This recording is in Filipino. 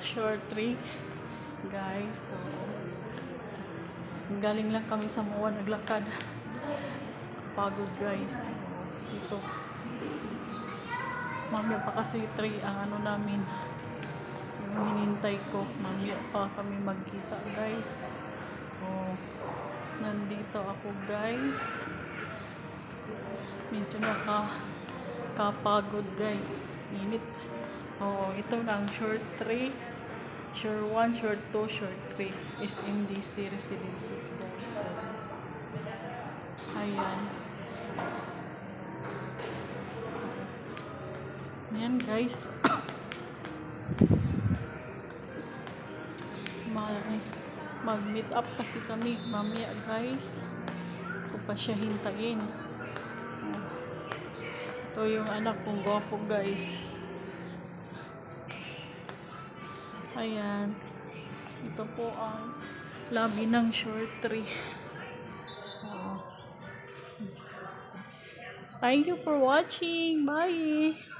short trip guys. So galing lang kami sa MOA, naglakad, pagod guys. So, ito mamaya pa kasi 3 ang ano namin, yung hinintay ko, mamaya pa kami magkita guys. So nandito ako guys, medyo nakapagod guys, init. Ito lang, short 3, short 1, short 2, short 3 is MDC residences guys. So, ayan. Ayan guys. Mag-meet up kasi kami mamaya guys. Ko pa siya hintayin. Ito yung anak kong gwapo guys. Ayan. Ito po ang lobby ng short 3. Thank you for watching. Bye!